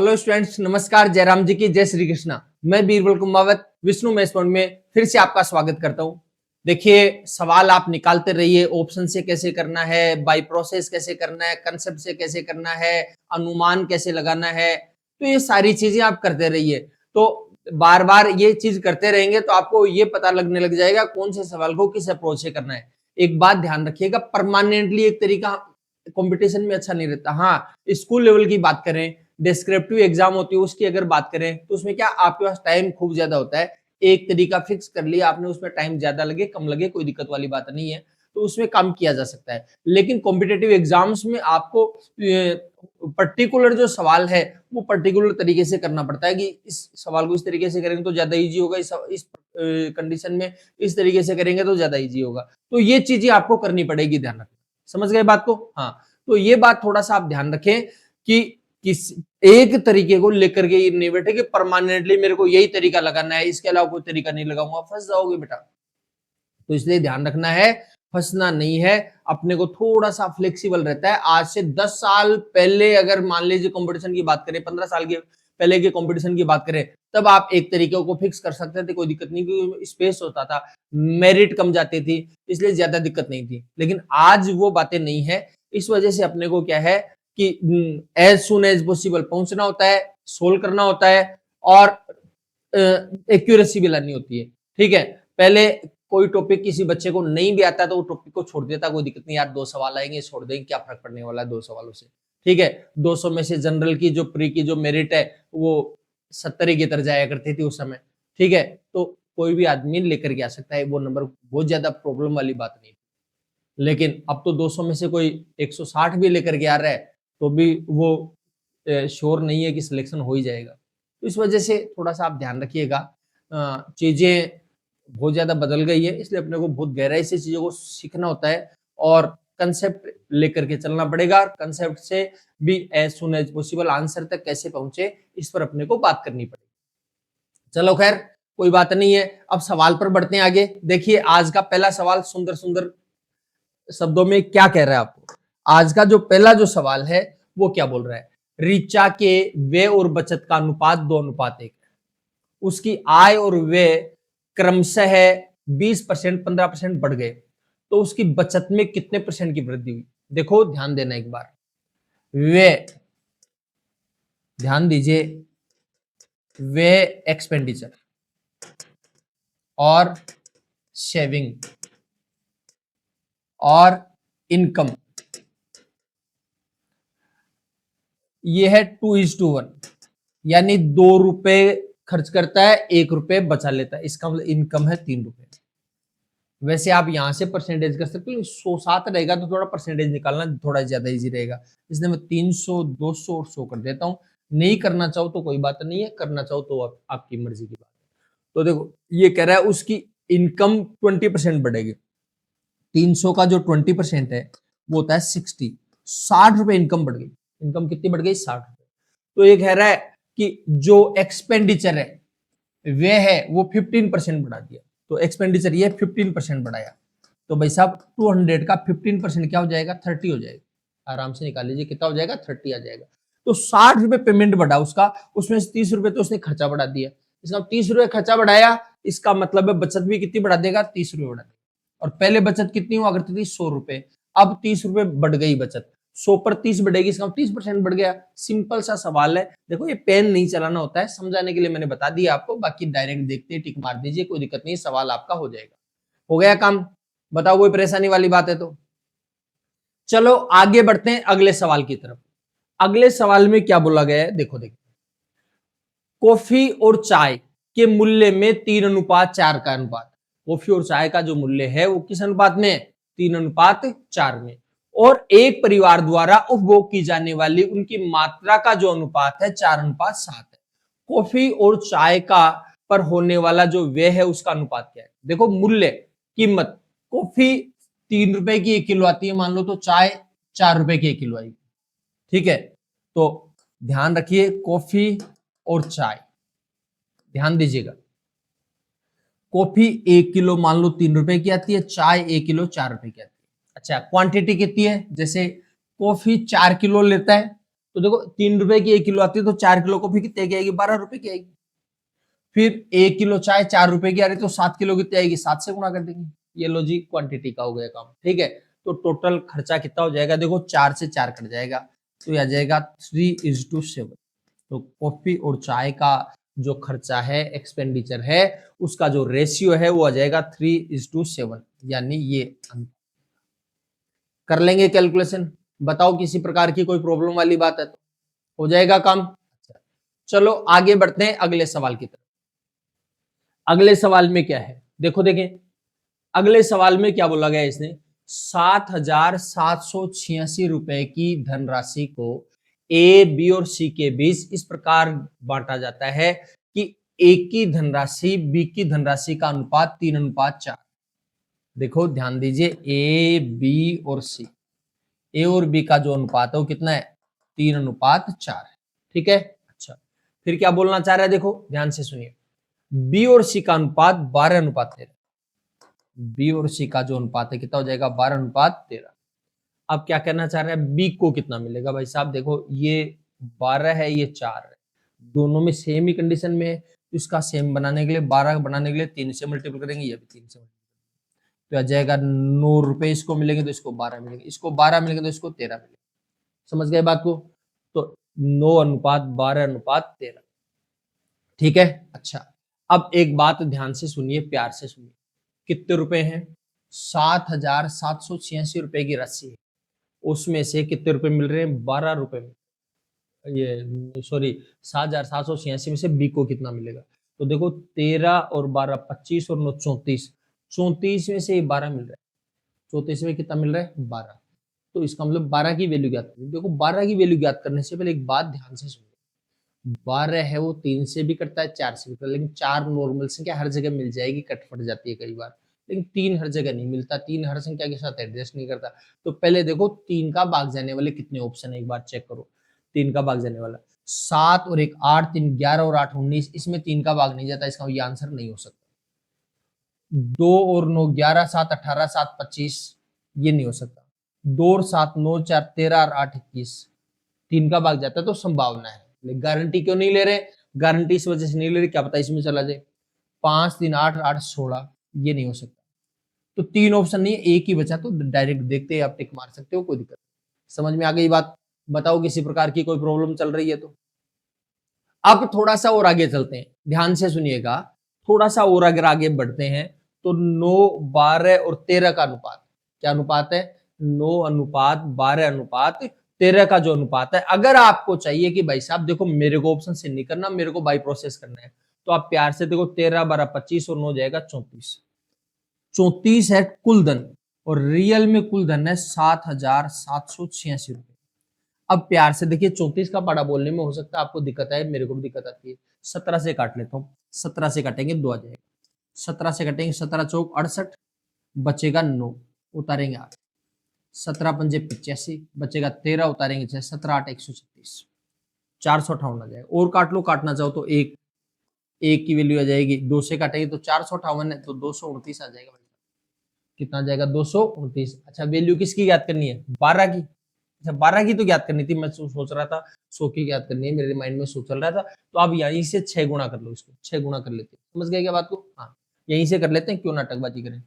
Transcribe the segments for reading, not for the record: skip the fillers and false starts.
Hello students, नमस्कार। जयराम जी की जय श्री कृष्णा। मैं बीरबल कुमावत विष्णु मैथ्स पॉइंट में फिर से आपका स्वागत करता हूं। देखिए, सवाल आप निकालते रहिए। ऑप्शन से कैसे करना है, बाय प्रोसेस कैसे करना है, कंसेप्ट से कैसे करना है, अनुमान कैसे लगाना है, तो ये सारी चीजें आप करते रहिए। तो बार बार ये चीज करते रहेंगे तो आपको ये पता लगने लग जाएगा कौन से सवाल को किस अप्रोच से करना है। एक बात ध्यान रखिएगा, परमानेंटली एक तरीका कंपटीशन में अच्छा नहीं रहता। हाँ, स्कूल लेवल की बात करें, डिस्क्रिप्टिव एग्जाम होती है उसकी अगर बात करें तो उसमें क्या आपके पास टाइम खूब ज्यादा होता है। एक तरीका फिक्स कर लिया आपने, उसमें टाइम ज्यादा लगे कम लगे कोई दिक्कत वाली बात नहीं है, तो उसमें काम किया जा सकता है। लेकिन कॉम्पिटेटिव एग्जाम्स में आपको पर्टिकुलर जो सवाल है वो पर्टिकुलर तरीके से करना पड़ता है कि इस सवाल को इस तरीके से करेंगे तो ज्यादा इजी होगा, इस कंडीशन में इस तरीके से करेंगे तो ज्यादा इजी होगा। तो ये चीजें आपको करनी पड़ेगी, ध्यान रखना। समझ गए बात को? हाँ, तो ये बात थोड़ा सा आप ध्यान रखें कि किस एक तरीके को लेकर के ये नहीं बैठे कि परमानेंटली मेरे को यही तरीका लगाना है, इसके अलावा कोई तरीका नहीं लगाऊंगा, फंस जाओगे बेटा। तो इसलिए ध्यान रखना है, फंसना नहीं है। अपने को थोड़ा सा फ्लेक्सिबल रहता है। आज से 10 साल पहले अगर मान लीजिए कंपटीशन की बात करें, 15 साल के पहले के कंपटीशन की बात करें, तब आप एक तरीके को फिक्स कर सकते थे, कोई दिक्कत नहीं, क्योंकि स्पेस होता था, मेरिट कम जाती थी, इसलिए ज्यादा दिक्कत नहीं थी। लेकिन आज वो बातें नहीं है। इस वजह से अपने को क्या है कि एज सुन एज पॉसिबल पहुंचना होता है, सोल्व करना होता है और एक्यूरेसी भी लानी होती है। ठीक है, पहले कोई टॉपिक किसी बच्चे को नहीं भी आता तो वो टॉपिक को छोड़ देता, कोई दिक्कत नहीं यार, 2 सवाल आएंगे छोड़ देंगे, क्या फर्क पड़ने वाला है 2 सवालों से। ठीक है, 200 में से जनरल की जो प्री की जो मेरिट है वो 70 ही की तरह जाया करती थी उस समय। ठीक है, तो कोई भी आदमी लेकर के आ सकता है वो नंबर, बहुत ज्यादा प्रॉब्लम वाली बात नहीं। लेकिन अब तो 200 में से कोई 160 भी लेकर के आ रहा है तो भी वो श्योर नहीं है कि सिलेक्शन हो ही जाएगा। तो इस वजह से थोड़ा सा आप ध्यान रखिएगा। चीजें बहुत ज्यादा बदल गई है, इसलिए अपने को बहुत गहराई से चीजों को सीखना होता है और कंसेप्ट लेकर के चलना पड़ेगा। कंसेप्ट से भी as soon as possible answer तक कैसे पहुंचे, इस पर अपने को बात करनी पड़ेगी। चलो खैर, कोई बात नहीं है। अब सवाल पर बढ़ते हैं आगे। देखिए, आज का पहला सवाल सुंदर सुंदर शब्दों में क्या कह रहा है आपको। आज का जो पहला जो सवाल है वो क्या बोल रहा है, ऋचा के व्यय और बचत का अनुपात 2:1 है। उसकी आय और व्यय क्रमशः 20%, 15% बढ़ गए, तो उसकी बचत में कितने परसेंट की वृद्धि हुई। देखो ध्यान देना एक बार, व्यय, ध्यान दीजिए, व्यय एक्सपेंडिचर और सेविंग और इनकम, ये है 2:1, यानी 2 रुपए खर्च करता है, 1 रुपए बचा लेता है। इसका मतलब इनकम है 3 रुपए। वैसे आप यहां से परसेंटेज कर सकते हो, 107 रहेगा तो थोड़ा परसेंटेज निकालना थोड़ा ज्यादा इजी रहेगा, इसलिए मैं 300, 200 और 100 कर देता हूं। नहीं करना चाहो तो कोई बात नहीं है, करना चाहो तो आपकी मर्जी की बात है। तो देखो, ये कह रहा है उसकी इनकम 20% बढ़ेगी। 300 का जो 20% है वो होता है 60 रुपए इनकम बढ़ गई। इनकम कितनी बढ़ गई? 60 रुपए। तो ये कह रहा है कि जो एक्सपेंडिचर है वे है वो 15% बढ़ा दिया। तो एक्सपेंडिचर ये 15% बढ़ाया, तो भाई साहब 200 का 15% क्या हो जाएगा? 30 हो जाएगा। आराम से निकाल लीजिए, कितना हो जाएगा? 30 आ जाएगा। तो 60 रुपए पेमेंट बढ़ा उसका, उसमें से 30 रुपए तो उसने खर्चा बढ़ा दिया। इसका 30 रुपए खर्चा बढ़ाया, इसका मतलब है बचत भी कितनी बढ़ा देगा? 30 रुपए बढ़ा देगा। और पहले बचत कितनी हुआ करती थी? 100 रुपए, अब 30 रुपए बढ़ गई बचत। 100 पर 30 बढ़ेगी, इसका 30% बढ़ गया। सिंपल सा सवाल है। देखो, ये पेन नहीं चलाना होता है, समझाने के लिए मैंने बता दिया आपको, बाकी डायरेक्ट देखते टिक मार दीजिए, कोई दिक्कत नहीं, सवाल आपका हो जाएगा। हो गया काम? बताओ, कोई परेशानी वाली बात है तो चलो आगे बढ़ते हैं अगले सवाल की तरफ। अगले सवाल में क्या बोला गया है, देखो देखो, कॉफी और चाय के मूल्य में 3:4 का अनुपात। कॉफी और चाय का जो मूल्य है वो किस अनुपात में? 3:4 में। और एक परिवार द्वारा उपभोग की जाने वाली उनकी मात्रा का जो अनुपात है 4:7 है। कॉफी और चाय का पर होने वाला जो व्यय है उसका अनुपात क्या है? देखो, मूल्य, कीमत, कॉफी 3 रुपए की 1 किलो आती है मान लो, तो चाय 4 रुपए की 1 किलो आएगी। ठीक है, तो ध्यान रखिए, कॉफी और चाय, ध्यान दीजिएगा, कॉफी 1 किलो मान लो 3 रुपए की आती है, चाय 1 किलो 4 रुपए की आती है। अच्छा, क्वांटिटी कितनी है? जैसे कॉफी 4 किलो लेता है तो देखो 3 रुपए की 1 किलो आती है, तो 4 किलो कॉफी कितने की आएगी? 12 रुपए की आएगी। फिर 1 किलो चाय 4 रुपए की आ रही, तो 7 किलो कितनी आएगी? 7 से गुणा कर देंगे। ये लो जी, क्वांटिटी का हो गया काम, ठीक है। तो टोटल खर्चा कितना हो जाएगा? देखो 4 से 4 कट जाएगा, तो ये आ जाएगा 3:7। तो कॉफी और चाय का जो खर्चा है, एक्सपेंडिचर है, उसका जो रेशियो है वो आ जाएगा 3:7, यानी ये कर लेंगे कैलकुलेशन। बताओ किसी प्रकार की कोई प्रॉब्लम वाली बात है तो हो जाएगा काम। अच्छा, चलो आगे बढ़ते हैं अगले सवाल की तरफ। अगले सवाल में क्या है देखो, देखें अगले सवाल में क्या बोला गया है इसने, 7,786 रुपए की धनराशि को ए, बी और सी के बीच इस प्रकार बांटा जाता है कि ए की धनराशि बी की धनराशि का अनुपात 3:4। देखो ध्यान दीजिए, ए, बी और सी, ए और बी का जो अनुपात है वो कितना है? 3:4 है, ठीक है। अच्छा, फिर क्या बोलना चाह रहा है, देखो ध्यान से सुनिए, बी और सी का अनुपात 12:13। बी और सी का जो अनुपात है कितना हो जाएगा? 12:13। अब क्या कहना चाह रहा है, बी को कितना मिलेगा? भाई साहब देखो, ये 12 है, ये 4 है, दोनों में सेम ही कंडीशन में है, तो इसका सेम बनाने के लिए, 12 बनाने के लिए 3 से मल्टीपल करेंगे, ये भी 3 से मल्टीपल, तो आ जाएगा 9 रुपए इसको मिलेंगे, तो इसको 12 मिलेंगे, इसको 12 मिलेंगे तो इसको 13 मिलेंगे। समझ गए बात को? तो 9:12:13, ठीक है। अच्छा, अब एक बात ध्यान से सुनिए, प्यार से सुनिए, कितने रुपए हैं? 7,786 रुपए की राशि है, उसमें से कितने रुपए मिल रहे हैं? 12 रुपए में, ये सॉरी 7,786 में से बी को कितना मिलेगा? तो देखो 13 और 12 25 और 9 34, 34 में से ये 12 मिल रहा है, 34 में कितना मिल रहा है? 12। तो इसका मतलब 12 की वैल्यू ज्ञात करनी। देखो 12 की वैल्यू ज्ञात करने से पहले एक बात ध्यान से सुनिए, 12 है वो 3 से भी कटता है, 4 से भी कटता है, लेकिन 4 नॉर्मल संख्या हर जगह मिल जाएगी, कट फट जाती है कई बार, लेकिन 3 हर जगह नहीं मिलता, 3 हर संख्या के साथ एडजस्ट नहीं करता। तो पहले देखो 3 का भाग जाने वाले कितने ऑप्शन है, एक बार चेक करो। 3 का भाग जाने वाला 7 और 1 8, 3 11 और 8 19, इसमें 3 का भाग नहीं जाता, इसका ये आंसर नहीं हो सकता। 2 और 9 11, 7 18, 7 25, ये नहीं हो सकता। 2 और 7 9 4 13 और 8 21, 3 का भाग जाता है, तो संभावना है, लेकिन गारंटी क्यों नहीं ले रहे? गारंटी इस वजह से नहीं ले रहे, क्या पता इसमें चला जाए। 5 3 8 8 16, ये नहीं हो सकता। तो 3 ऑप्शन नहीं है, एक ही बचा, तो डायरेक्ट देखते हैं, आप टिक मार सकते हो, कोई दिक्कत नहीं। समझ में आ गई बात? बताओ किसी प्रकार की कोई प्रॉब्लम चल रही है तो। अब थोड़ा सा और आगे चलते हैं, ध्यान से सुनिएगा, थोड़ा सा और अगर आगे बढ़ते हैं तो 9 12 और 13 का अनुपात, क्या अनुपात है? 9:12:13 का जो अनुपात है, अगर आपको चाहिए कि भाई साहब देखो मेरे को ऑप्शन से नहीं करना, मेरे को बाई प्रोसेस करना है, तो आप प्यार से देखो 13 12 25 और 9 जाएगा 34। 34 है कुल धन, और रियल में कुल धन है 7,786 रुपए। अब प्यार से देखिए, 34 का पाड़ा बोलने में हो सकता है आपको दिक्कत है, मेरे को भी दिक्कत आती है। 17 से काट लेता हूँ, 17 से काटेंगे 2 आ जाएगा, 17 से काटेंगे 17 चौक 68, बचेगा 9, उतारेंगे 8, 17 पंजे 85, बचेगा 13, उतारेंगे 6, 17 8 136, 458 आ जाएगा। और काट लो, काटना चाहो तो एक की वैल्यू आ जाएगी, 2 से काटेंगे तो 458 है, तो 229 आ जाएगा। कितना आ जाएगा? 229। अच्छा, वैल्यू किसकी ज्ञात करनी है? 12 की। अच्छा, 12 की तो ज्ञात करनी थी, मैं सोच रहा था 100 की ज्ञात करनी है, मेरे माइंड में 100 चल रहा था। तो आप यहीं से 6 गुणा कर लो, इसको 6 गुणा कर लेते हैं। समझ गए क्या बात को? हाँ, यहीं से कर लेते हैं, क्यों नाटकबाजी करें।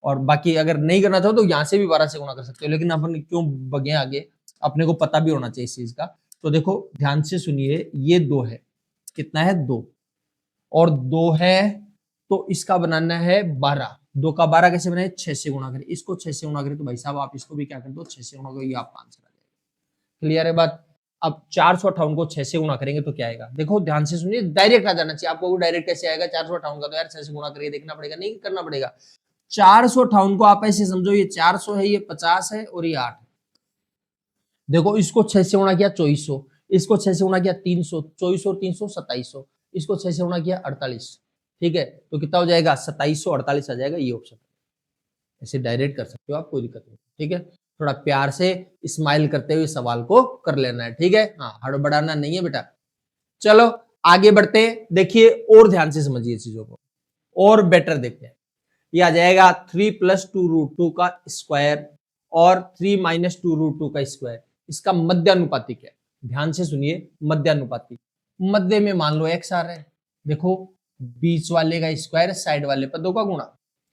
और बाकी अगर नहीं करना चाहो तो यहाँ से भी 12 से गुणा कर सकते हो, लेकिन अपन क्यों बगे आगे, अपने को पता भी होना चाहिए इस चीज का। तो देखो ध्यान से सुनिए, ये 2 है, कितना है? 2, और 2 है तो इसका बनाना है 12। 2 का 12 कैसे बनाए? 6 से गुणा करें, इसको 6 से गुणा करें, तो भाई साहब आप इसको भी क्या कर दो, 6 से गुणा करो, ये आपका आंसर आ जाएगा। क्लियर है बात? अब 458 को 6 से गुणा करेंगे तो क्या आएगा? देखो ध्यान से सुनिए, डायरेक्ट आ जाना चाहिए आपको, डायरेक्ट कैसे आएगा 458 का? तो यार 6 से गुणा करके देखना पड़ेगा, नहीं करना पड़ेगा। 458 को आप ऐसे समझो, ये 400 है, ये 50 है और ये 8 है। देखो इसको 6 से गुणा किया 2400, इसको 6 से गुणा किया 300, 2400 और 300 2700, इसको 6 से गुणा किया 48, ठीक है। तो कितना हो जाएगा? 2748 आ जाएगा, ये ऑप्शन। ऐसे डायरेक्ट कर सकते हो आप, कोई दिक्कत नहीं, ठीक है। थोड़ा प्यार से स्माइल करते हुए सवाल को कर लेना है, ठीक है। हाँ, हड़बड़ाना नहीं है बेटा। चलो आगे बढ़ते हैं, देखिए और ध्यान से समझिए चीजों को, और बेटर देखते हैं। ये आ जाएगा 3 + 2√2 का स्क्वायर और 3 - 2√2 का स्क्वायर, इसका मध्य अनुपाती क्या है? ध्यान से सुनिए, मध्यानुपाती। मध्य में मान लो x आ रहा है, देखो बीच वाले का स्क्वायर साइड वाले पदों का गुणा,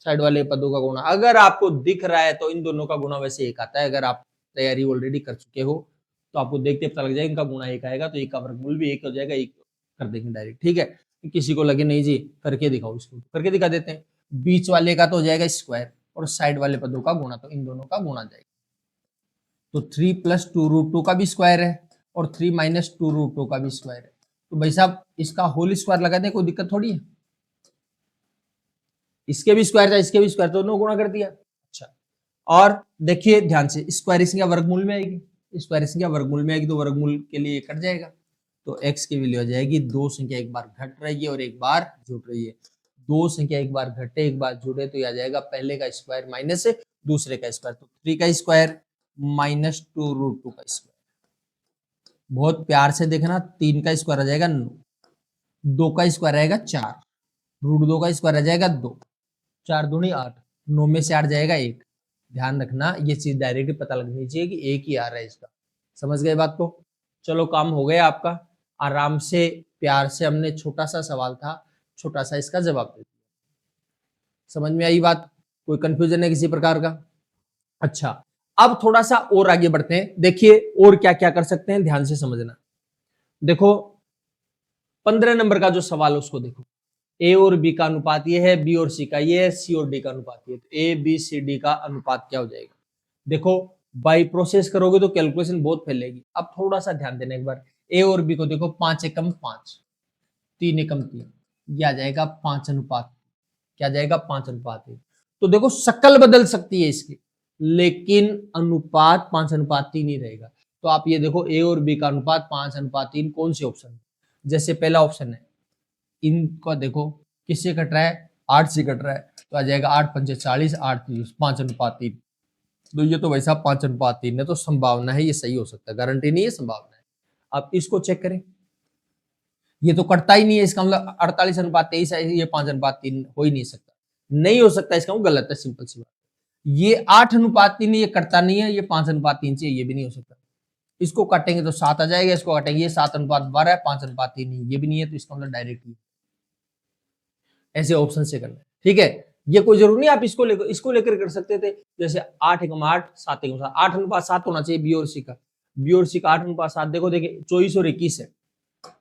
साइड वाले पदों का गुणा। अगर आपको दिख रहा है तो इन दोनों का गुणा वैसे एक आता है, अगर आप तैयारी ऑलरेडी कर चुके हो तो आपको देखते पता लग जाएगा इनका गुणा एक आएगा, तो एक का वर्गमूल भी एक हो जाएगा, एक कर देंगे डायरेक्ट। ठीक है, किसी को लगे नहीं जी करके दिखाओ, इसको करके दिखा देते हैं। बीच वाले का तो हो जाएगा स्क्वायर और साइड वाले पदों का गुणा, तो इन दोनों का गुणा जाएगा। तो 3 + 2√2 का भी स्क्वायर है और 3 - 2√2 का भी स्क्वायर है। तो भाई साहब इसका होल स्क्वायर लगा दें, कोई दिक्कत थोड़ी है। इसके भी स्क्वायर था, इसके भी स्क्वायर, दोनों गुणा कर दिया। अच्छा, और देखिए ध्यान से, स्क्वायर संख्या वर्गमूल में आएगी, स्क्वायर संख्या वर्गमूल में आएगी तो वर्गमूल के लिए कट जाएगा, तो x की वैल्यू आ जाएगी, दो संख्या एक बार घट रही है और एक बार जुड़ रही है। दो संख्या एक बार घटे एक बार जुड़े तो आ जाएगा पहले का स्क्वायर माइनस दूसरे का स्क्वायर, तो 3 का स्क्वायर माइनस 2√2 का स्क्वायर। बहुत प्यार से देखना, 3 का स्क्वायर आ जाएगा 9, 2 का स्क्वायर आएगा 4, √2 का स्क्वायर आ जाएगा 2, 4 दूनी 8, 9 में से 8 जाएगा 1। ध्यान रखना ये चीज डायरेक्ट पता लगनी चाहिए कि एक ही आ रहा है इसका। समझ गए बात को? चलो काम हो गया आपका, आराम से प्यार से हमने छोटा सा सवाल था, छोटा सा इसका जवाब दे दिया। समझ में आई बात? कोई कंफ्यूजन है किसी प्रकार का? अच्छा, अब थोड़ा सा और आगे बढ़ते हैं। देखिए और क्या क्या कर सकते हैं, ध्यान से समझना। देखो 15 नंबर का जो सवाल है उसको देखो, ए और बी का अनुपात ये है, बी और सी का ये है, सी और डी का अनुपात ये है, तो ए बी सी डी का अनुपात क्या हो जाएगा? देखो बाई प्रोसेस करोगे तो कैलकुलेशन बहुत फैलेगी। अब थोड़ा सा ध्यान देना एक बार, ए और बी को देखो, 5 एकम 5, 3 एकम 3, यह आ जाएगा 5 अनुपात, क्या जाएगा 5 अनुपात 1। तो देखो शक्ल बदल सकती है इसकी, लेकिन अनुपात 5 अनुपात 3 ही रहेगा। तो आप ये देखो ए और बी का अनुपात 5 अनुपात 3 कौन से ऑप्शन? जैसे पहला ऑप्शन है, इनका देखो किससे कट रहा है, 8 से कट रहा है, तो आ जाएगा 8 पंचे 40, 8 30, 5 अनुपात 3। तो ये तो भाई साहब 5 अनुपात 3 है, तो संभावना है ये सही हो सकता है, गारंटी नहीं है, संभावना है। आप इसको चेक करें, ये तो कटता ही नहीं है, इसका मतलब 48 अनुपात 23 है, ये 5 अनुपात 3 हो ही नहीं सकता, नहीं हो सकता, इसका मतलब गलत है, सिंपल सी बात। ये 8 अनुपात 3 ये कटता नहीं है, ये 5 अनुपात 3 से ये भी नहीं हो सकता। इसको काटेंगे तो 7 आ जाएगा, इसको काटेंगे ये 7 अनुपात 12 है, 5 अनुपात 3 ये भी नहीं है, तो इसका मतलब डायरेक्ट ऐसे ऑप्शन से करना है। ठीक है, ये कोई जरूरी नहीं आप इसको लेकर कर सकते थे, जैसे 8 एकम 8, 7 एकम 7, 8 अनुपात 7 होना चाहिए बी और सी का, बी और सी का 8 अनुपात 7। देखो देखिए 24 और 21 है,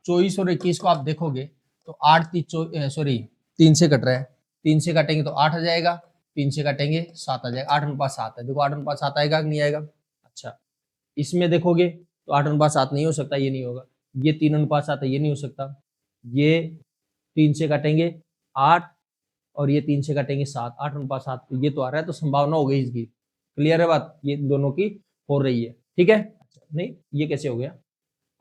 24 और 21 को आप देखोगे तो 8 3 से कट रहा है, 3 से काटेंगे तो 8 आ जाएगा, 3 से काटेंगे 7 आ जाएगा, 8 अनुपात 7 है। देखो 8 अनुपात 7 आएगा कि नहीं आएगा? अच्छा, इसमें देखोगे तो 8 अनुपात 7 नहीं हो सकता, ये नहीं होगा, ये 3 अनुपात 7 है, ये नहीं हो सकता, ये 3 से काटेंगे 8 और ये 3 से काटेंगे 7, 8 अनुपात 7, ये तो आ रहा है, तो संभावना हो गई इसकी। क्लियर है बात? ये दोनों की हो रही है। ठीक है, नहीं ये कैसे हो गया,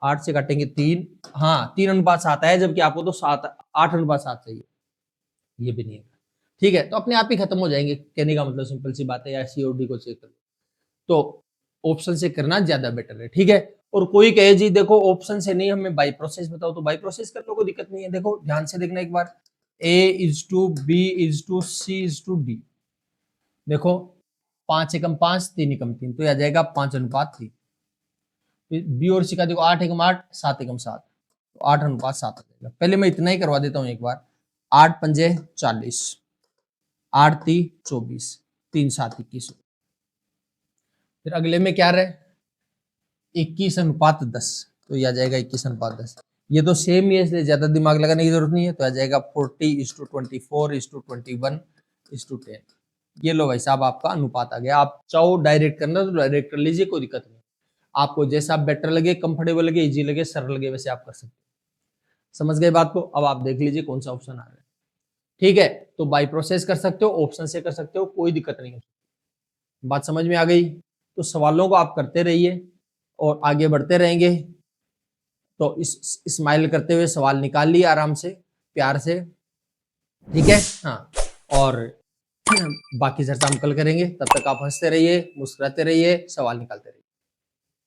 8 से काटेंगे 3, हाँ 3 अनुपात 7 है, जबकि आपको तो 8 अनुपात 7 चाहिए, ये भी नहीं है। ठीक है, तो अपने आप ही खत्म हो जाएंगे, कहने का मतलब सिंपल सी बात है, या सी और डी को चेक कर लो, तो ऑप्शन से करना ज्यादा बेटर है। ठीक है, और कोई कहे जी देखो ऑप्शन से नहीं हमें बाई प्रोसेस बताओ, तो बाई प्रोसेस कर लो, कोई दिक्कत नहीं है। देखो ध्यान से देखना एक बार, A/B/C/D, देखो 5 एकम 5, 3 एकम 3, तो आ जाएगा 5 अनुपात 3। बी और सी का देखो 8 एकम 8, 7 एकम 7, तो 8 अनुपात 7 आ जाएगा। पहले मैं इतना ही करवा देता हूं एक बार, 8 पंजे 40, 8 × 24, 3 × 7 21। फिर अगले में क्या रहे, 21 अनुपात 10, तो यह आ जाएगा 21 अनुपात 10। ये तो सेम ही है, इसलिए ज्यादा दिमाग लगाने की जरूरत नहीं है, तो आ जाएगा 40:24:10। ये लो भाई साहब आपका अनुपात आ गया। आप चाहो डायरेक्ट करना तो डायरेक्ट कर लीजिए, कोई दिक्कत नहीं, आपको जैसा बेटर लगे, कंफर्टेबल लगे, इजी लगे, सरल लगे, वैसे आप कर सकते हैं। समझ गए बात को? अब आप देख लीजिए कौन सा ऑप्शन आ रहा है। ठीक है, तो बाई प्रोसेस कर सकते हो, ऑप्शन से कर सकते हो, कोई दिक्कत नहीं है। बात समझ में आ गई? तो सवालों को आप करते रहिए और आगे बढ़ते रहेंगे। तो इस स्माइल करते हुए सवाल निकाल लिए आराम से, प्यार से। ठीक है, हाँ, और बाकी चर्चा हम कल करेंगे। तब तक आप हंसते रहिए, मुस्कुराते रहिए, सवाल निकालते रहिए।